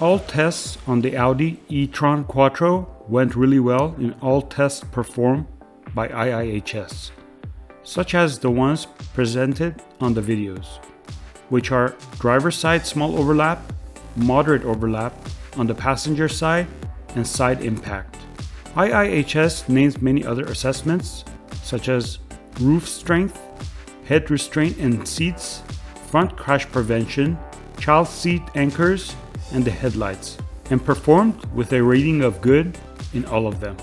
All tests on the Audi e-tron Quattro went really well in all tests performed by IIHS, such as the ones presented on the videos, which are driver side small overlap, moderate overlap on the passenger side, and side impact. IIHS names many other assessments, such as roof strength, head restraint in seats, front crash prevention, child seat anchors, and the headlights, and performed with a rating of good in all of them.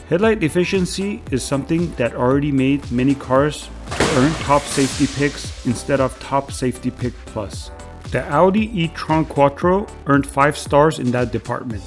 Headlight efficiency is something that already made many cars to earn top safety picks instead of top safety pick plus. The Audi e-tron Quattro earned 5 stars in that department.